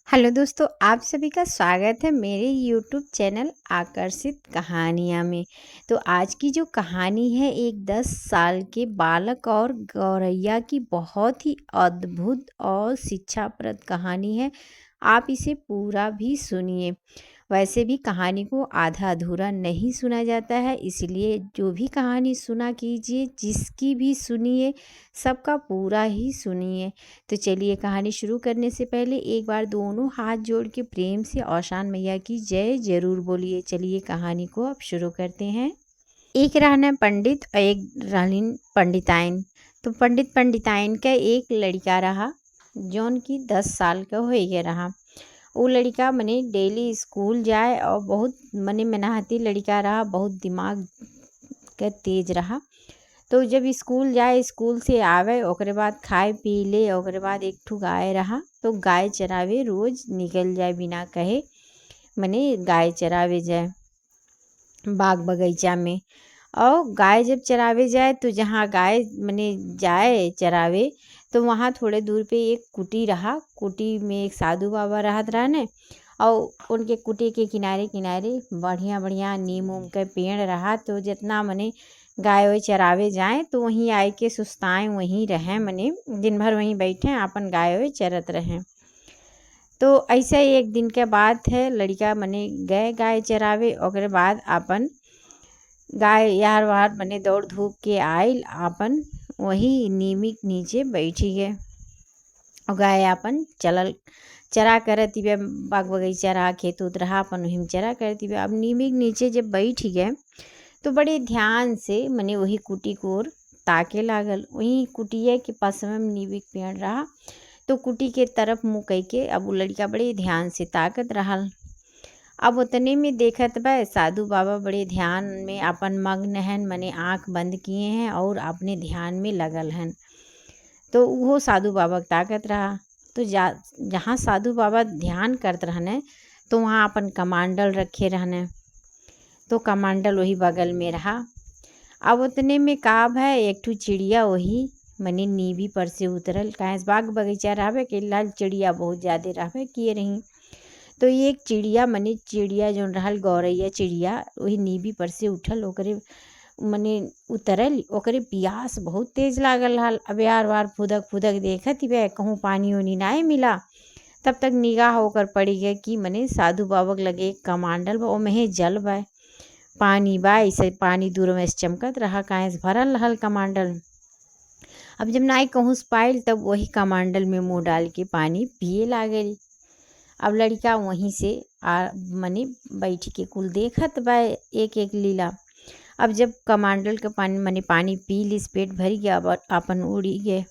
Hello दोस्तों, आप सभी का स्वागत है मेरे यूट्यूब चैनल आकर्षित कहानियाँ में। तो आज की जो कहानी है एक 10 साल के बालक और गौरैया की बहुत ही अद्भुत और शिक्षाप्रद कहानी है। आप इसे पूरा भी सुनिए। वैसे भी कहानी को आधा अधूरा नहीं सुना जाता है, इसलिए जो भी कहानी सुना कीजिए, जिसकी भी सुनिए, सबका पूरा ही सुनिए। तो चलिए कहानी शुरू करने से पहले एक बार दोनों हाथ जोड़ के प्रेम से औशान मैया की जय जरूर बोलिए। चलिए कहानी को अब शुरू करते हैं। एक रहना पंडित और एक रहलीन पंडिताइन। तो पंडित पंडिताइन का एक लड़का रहा जौन की 10 साल का हो गया रहा। वो लड़का मने डेली स्कूल जाए और बहुत मने मेहनती लड़का रहा, बहुत दिमाग का तेज रहा। तो जब स्कूल जाए, स्कूल से आवे, ओकरे बाद खाए पी ले, ओकरे बाद एक ठू गाय रहा तो गाय चरावे रोज निकल जाए बिना कहे, मने गाय चरावे जाए बाग बगीचा में। और गाय जब चरावे जाए तो जहाँ गाय मने जाए चरावे तो वहाँ थोड़े दूर पे एक कुटी रहा। कुटी में एक साधु बाबा रहत रहने और उनके कुटी के किनारे किनारे बढ़िया बढ़िया नीम उम के पेड़ रहा। तो जितना मने गाय वाय चरावे जाएं तो वहीं आए के सुस्ताएं वहीं रहें, मने दिन भर वहीं बैठे अपन गाय वाय चरत रहें। तो ऐसा ही एक दिन के बात है, लड़का मने गए गाय चरावे, ओकरे बाद अपन गाय यार वार मने दौड़ धूप के आयल, अपन वही नीमी के नीचे बैठी गए और गाय अपन चलल चरा करती बे। बाग बगीचा रहा, खेत उत रहा, अपन वहीं चरा करती बे। अब नीमी के नीचे जब बैठ गए तो बड़े ध्यान से मने वही कुटी को ओर ताके लागल। वहीं कुटिया के पास में नीमी के पेड़ रहा तो कुटी के तरफ मुँह कई के अब वो लड़का बड़े ध्यान से ताकत रहल। अब उतने में देखत बा साधु बाबा बड़े ध्यान में अपन मग्न हैं, मने आँख बंद किए हैं और अपने ध्यान में लगल हैं। तो वो साधु बाबा ताकत रहा। तो जहाँ साधु बाबा ध्यान करत रहने तो वहाँ अपन कमांडल रखे रहने, तो कमांडल वही बगल में रहा। अब उतने में का है एक ठू चिड़िया वही मने नीवी पर से उतरल। काहे बाग बगीचा रहबे के लाल चिड़िया बहुत ज़्यादा रहबे किए रही। तो एक चिड़िया मने चिड़िया जौन रहल गौरैया चिड़िया वही नीवी पर से उठल, ओकरे मने उतरल। ओकरे प्यास बहुत तेज लागल रहल। अब यार वार फुदक फुदक देखत बे कहूँ पानी उनी नाय मिला। तब तक निगाह होकर पड़ी गए कि मने साधु बाबा के लगे एक कमांडल बा, ओमे जल बा, पानी बा। ऐसे पानी दूर में से चमकत रहा, काहे से भरल रहल कमांडल। अब जब नाई कहूँ पाइल तब वही कमांडल में मुँह डाल के पानी पिए लागल। अब लड़का वहीं से मने बैठ के कुल देखत बा एक एक लीला। अब जब कमांडल का पानी मने पानी पी लिस, पेट भर गया, अब अपन उड़ी गए।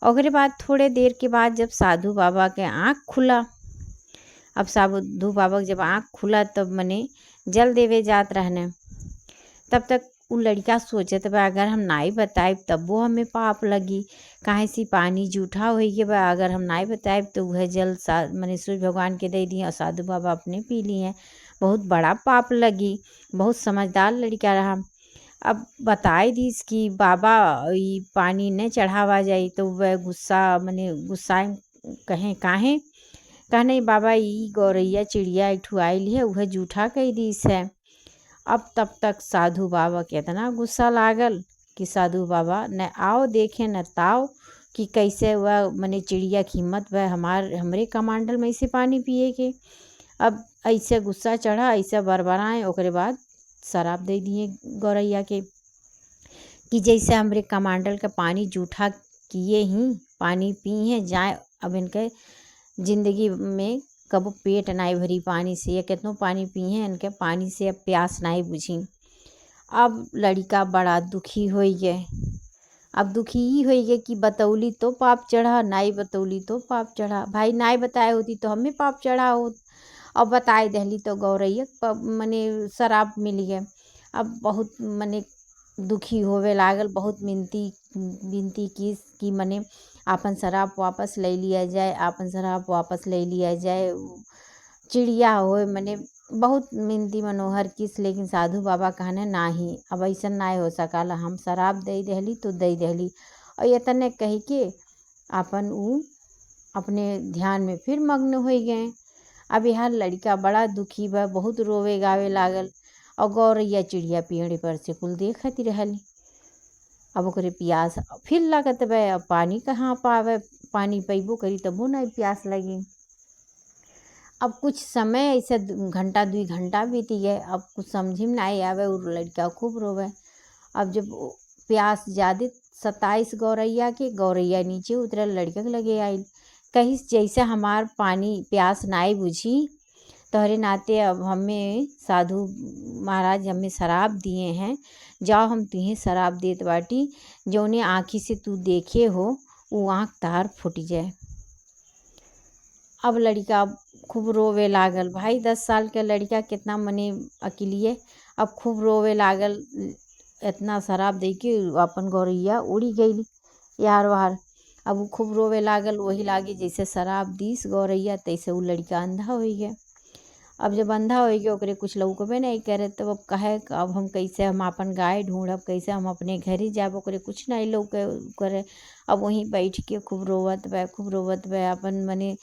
ओकरे बाद थोड़े देर के बाद जब साधु बाबा के आँख खुला, अब साधु बाबा जब आँख खुला तब मने जल देवे जात रहने। तब तक उ लड़का सोचत बा अगर हम नाई बताएब तब वो हमें पाप लगी, काहे से पानी जूठा हो गया बा। अगर हम नाई बताएब तो वह जल मने सूर्य भगवान के दे दिए और साधु बाबा अपने पी लिए, बहुत बड़ा पाप लगी। बहुत समझदार लड़का रहा। अब बताए दिस कि बाबा ई पानी न चढ़ावा जाई तो वह गुस्सा मने गुस्साए कहें काहे कहने बाबा ई गौरैया चिड़िया एक ठू आइल है वह जूठा कह दिस है। अब तब तक साधु बाबा के इतना गुस्सा लागल कि साधु बाबा न आओ देखे न ताओ कि कैसे वह मने चिड़िया की हिम्मत वह हमरे कमांडल में से पानी पिए के। अब ऐसे गुस्सा चढ़ा, ऐसे बरबराए, ओकरे बाद शराब दे दिए गौरैया के कि जैसे हमरे कमांडल का पानी जूठा किए ही पानी पिए जाए, अब इनके जिंदगी में कबो पेट नाई भरी पानी से, या कितनों पानी पिए इनके पानी से अब प्यास नाई बुझी। अब लड़का बड़ा दुखी हो गए। अब दुखी ही हो गए कि बतौली तो पाप चढ़ा, नाई बतौली तो पाप चढ़ा। भाई नाई बताए होती तो हमें पाप चढ़ा हो, और बताए दहली तो गौरैया मने शराब मिल गए। अब बहुत मने दुखी होवे लागल, बहुत विनती की कि मने आपन शराब वापस ले लिया जाए, आपन शराब वापस ले लिया जाए। चिड़िया होए मने बहुत मिनती मनोहर किस, लेकिन साधु बाबा कहने नाही, अब ऐसा ना हो सकाला, हम शराब दे दहली तो दे दहली। और इतने कही के अपन ऊ अपने ध्यान में फिर मग्न हो गए। अब यहाँ लड़का बड़ा दुखी बा, बहुत रोवे गावे लागल और गौरैया चिड़िया पेड़ पर से कुल देखती रहली। अब ओकरे प्यास फिर लागत बा, अब पानी कहाँ पावे, पानी पीबो करी तबो नहीं प्यास लगी। अब कुछ समय ऐसे घंटा 2 घंटा बीत गए। अब कुछ समझ में नहीं आवे और लड़का खूब रोवे। अब जब प्यास ज़्यादा 27 गौरैया के, गौरैया नीचे उतरल, लड़का के लगे आई कहीं जैसे हमार पानी प्यास नाई बुझी तोहरे नाते अब हमें साधु महाराज हमें शराब दिए हैं, जाओ हम तुझे शराब देत बाटी, जौने आँखी से तू देखे हो वो आँख तार फूट जाए। अब लड़का खूब रोवे लागल। भाई 10 साल के लड़का कितना मने अकेलिए, अब खूब रोवे लागल। इतना शराब दे के अपन गौरैया उड़ी गई यार वार। अब वो खूब रोवे लागल, वही लागे जैसे शराब दीस गौरैया तैसे वो लड़का अंधा हो गया। अब जब अंधा हो गया ओकरे कुछ लौकबे नहीं करे, तब अब कहे अब हम कैसे हम अपन गाय ढूंढब, कैसे हम अपने घर ही जाब, ओकरे कुछ नहीं लौके करे। अब वहीं बैठ के खूब रोवत बा, खूब रोवत बा। अपन मने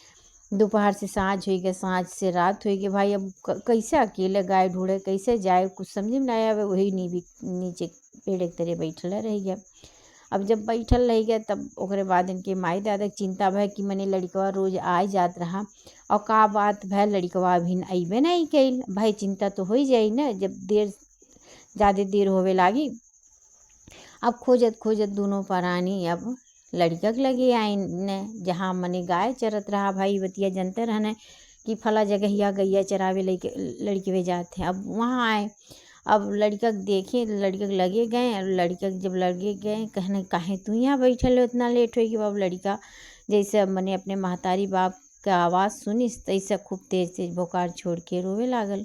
दोपहर से साँझ हो गई, साँझ से रात हो गई। भाई अब कैसे अकेले गाय ढूंढे, कैसे जाए, कुछ समझ में नहीं आवे। वही नीचे पेड़ के तरह बैठल रह गया। अब जब बैठल रह गया तब ओकरे बाद इनके माई दादा के चिंता भय कि मने लड़कवा रोज आए जात रहा और का बात भय लड़कवा अभी अइबे नहीं कइल। भाई चिंता तो हो ही जाई ना जब ज़्यादा देर होवे लागी। अब खोजत खोजत दोनों प्राणी अब लड़का के लगे आई ने, जहाँ मने गाय चरत रहा। भाई बतिया जनते रहने कि फला जगहिया गैया चरावे लड़के वे जाते हैं। अब वहाँ आए, अब लड़का देखे, लड़के के लगे गए। लड़का जब लगे गए कहने काहे तू यहाँ बैठल हो, इतना लेट हो गई। अब लड़का जैसे मने अपने महतारी बाप का आवाज़ सुनिस तैसे खूब तेज तेज बोकार छोड़ के रोवे लागल।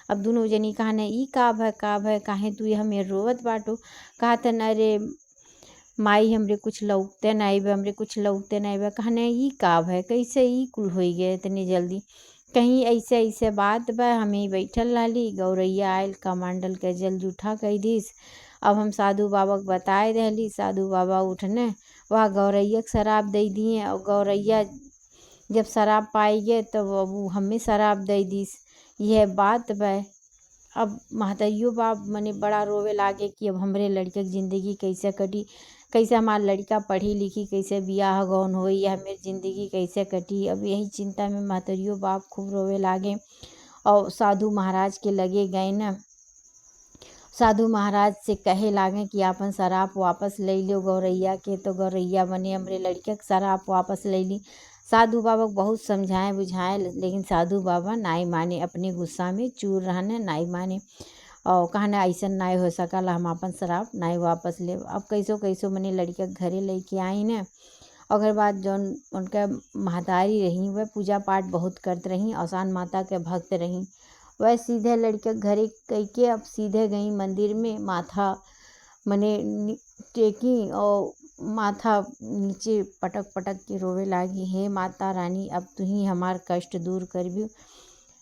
अब दोनों जनी कहने ई का भय काहे तू यह मेरे रोवत बाटो। कहा था न रे माई हमरे कुछ लौकते नहीं बे, हमरे कुछ लौकते नहीं बे। कहने ई का भय, कैसे ई कुल हो गए इतनी जल्दी, कहीं ऐसे ऐसे बात बा। हमें बैठल रहली, गौरैया आयल कमंडल के जल जूठा कह दीस। अब हम साधु बाबा के बताए रहली, साधु बाबा उठने वह गौरैया के शराब दे दिए और गौरैया जब शराब पाई गए तो वो हमें शराब दे दीस। यह बात बा। अब महतैयो बाप मने बड़ा रोवे लागे कि अब हमरे लड़के की ज़िंदगी कैसे कटी, कैसे हमार लड़का पढ़ी लिखी, कैसे बियाह गौन होई, या मेरी ज़िंदगी कैसे कटी। अब यही चिंता में महतरियो बाप खूब रोवे लागे और साधु महाराज के लगे गए न। साधु महाराज से कहे लागे कि आपन शराब वापस ले लो गौरैया के। तो गौरैया मने हमरे लड़के के शराब वापस ले ली। साधु बाबा को बहुत समझाए बुझाए लेकिन साधु बाबा नाई माने, अपने गुस्सा में चूर रहने नाई माने और कहने ऐसा नहीं हो सकल, हम अपन शराब नहीं वापस ले। अब कैसो कैसो मने लड़के घरे लेके आई न। ओकर बाद जौन उनका महतारी रही वह पूजा पाठ बहुत करते रही, औसान माता के भक्त रही। वह सीधे लड़के घरे कह के अब सीधे गई मंदिर में, माथा मने टेकी और माथा नीचे पटक पटक के रोवे लागी। हे माता रानी, अब तू ही हमार कष्ट दूर करबी,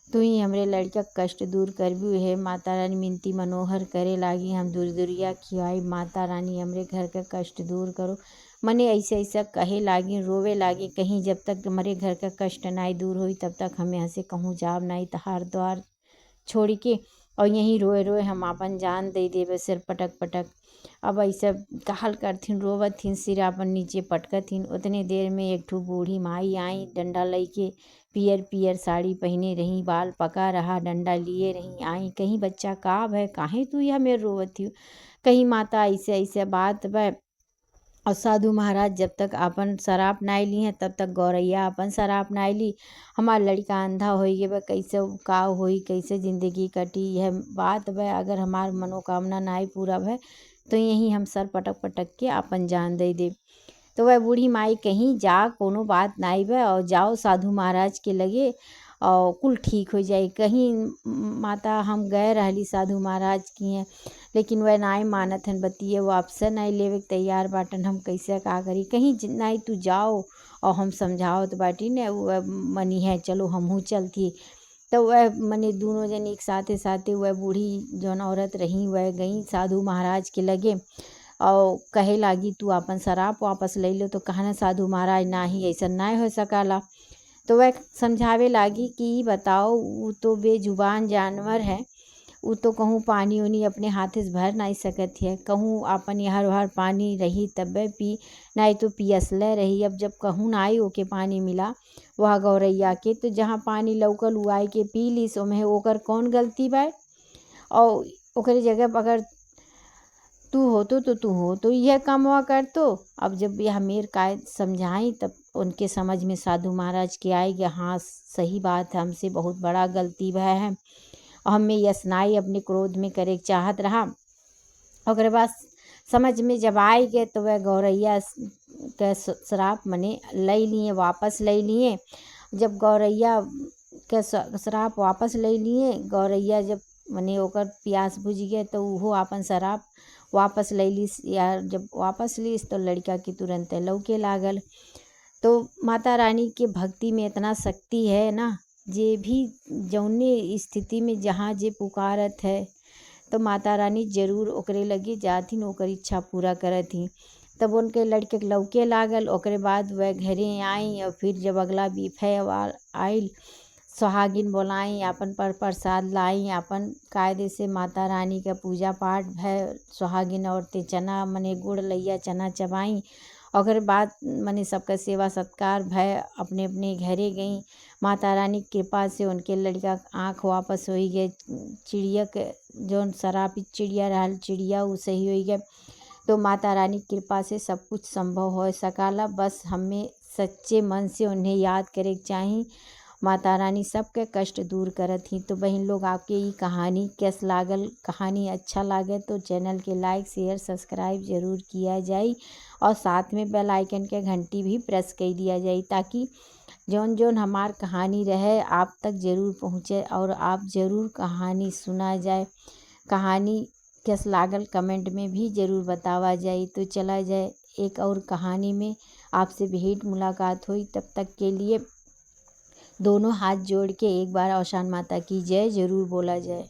तू ही हमरे लड़का कष्ट दूर करबी। हे माता रानी मिनती मनोहर करे लागी, हम दूर दूरिया खियाई, माता रानी हमरे घर का कष्ट दूर करो। मने ऐसे ऐसा कहे लागी, रोवे लागी। कहीं जब तक हमारे घर का कष्ट नहीं दूर हुई तब तक हमें हंसे कहूँ जाब नहीं, तहार द्वार छोड़ के और यहीं रोए रोए हम अपन जान दे देवे सिर पटक पटक। अब ऐसा कहल करथिन, रोवत थिन, सिर अपन नीचे पटकथिन। उतने देर में एक ठो बूढ़ी माई आई, डंडा लेके, पियर पियर साड़ी पहने रही, बाल पका रहा, डंडा लिए रही। आई कहीं बच्चा का भय, काहे तू यह मेरे रोवत थी। कहीं माता ऐसे ऐसे बात बा। और साधु महाराज जब तक अपन शराब नाई ली हैं तब तक गौरैया अपन शराब नाई ली। हमार लड़का अंधा हो गए बा, कैसे का होई, कैसे ज़िंदगी कटी, यह बात बा। अगर हमार मनोकामना नाई पूरा भय तो यहीं हम सर पटक पटक के अपन जान दे दे। तो वह बूढ़ी माई कहीं जा कोनो बात नाई बा और जाओ साधु महाराज के लगे और कुल ठीक हो जाए। कहीं माता हम गए रहली साधु महाराज की हैं लेकिन वह नाई मानत हन बतिये, वो आपसे नहीं लेवे के तैयार बाटन। हम कैसे का करी, कहीं नहीं तू जाओ और हम समझाओ तो बाटी ने वह मनी है, चलो हमहूँ चलती। तो वह मने दोनों जन एक साथे साथे वह बूढ़ी जौन औरत रही वह गई साधु महाराज के लगे और कहे लागी तू अपन शराब वापस ले लो। तो कहना साधु महाराज नाही ऐसा ना हो सकाला। तो वह समझावे लागी कि बताओ वो तो बेजुबान जानवर है, वो तो कहूँ पानी उनी अपने हाथे से भर नहीं सकत है, कहूँ अपन यहाँ वहाँ पानी रही तबे पी, नहीं तो पियसले रही। अब जब कहूँ नाई ओके पानी मिला वह गौरैया के, तो जहाँ पानी लौकल उआई के पी लीस ओमे ओकर कौन गलती बा। और ओकरी जगह पर अगर तू हो तो तू हो तो यह कामवा कर। तो अब जब यह मेर काय समझाई तब उनके समझ में साधु महाराज के आई कि हाँ सही बात है, हमसे बहुत बड़ा गलती भय है और हमें यसनाई अपने क्रोध में करे चाहत रहा। और बाद समझ में जब आई गए तो वह गौरैया के श्राप मने ले लिए, वापस ले लिए। जब गौरैया के श्राप वापस ले लिए, गौरैया जब मने ओकर प्यास बुझ गए तो वो अपन श्राप वापस ले लीस। या जब वापस लीस तो लड़का की तुरंत लौके लागल। तो माता रानी के भक्ति में इतना शक्ति है ना, जे भी जौने स्थिति में जहाँ जे पुकारत है तो माता रानी जरूर ओकरे लगे जाथिन, ओकर इच्छा पूरा करत ही। तब उनके लड़के के लौके लागल। ओकरे बाद वह घरे आई और फिर जब अगला बीफे आइल सुहागिन बोलाई, अपन पर प्रसाद लाई, अपन कायदे से माता रानी का पूजा पाठ भय। सुहागिन औरतें चना मने गुड़ लैया चना चबाई। और बाद मने सबका सेवा सत्कार भय अपने अपने घरे गई। माता रानी की कृपा से उनके लड़का आँख वापस हो गए। चिड़िया के जौन शराबी चिड़िया रहल चिड़िया वो सही हो गए। तो माता रानी की कृपा से सब कुछ संभव हो सकाला। बस हमें सच्चे मन से उन्हें याद करे के चाही। माता रानी सबके कष्ट दूर करत ही। तो बहन लोग आपके ये कहानी कैस लागल, कहानी अच्छा लागे तो चैनल के लाइक शेयर सब्सक्राइब जरूर किया जाए और साथ में बेल आइकन के घंटी भी प्रेस कर दिया जाए, ताकि जौन जौन हमार कहानी रहे आप तक ज़रूर पहुँचे और आप ज़रूर कहानी सुना जाए। कहानी कैस लागल कमेंट में भी ज़रूर बतावा जाए। तो चला जाए एक और कहानी में आपसे भेंट मुलाकात हुई। तब तक के लिए दोनों हाथ जोड़ के एक बार औशान माता की जय जरूर बोला जाए।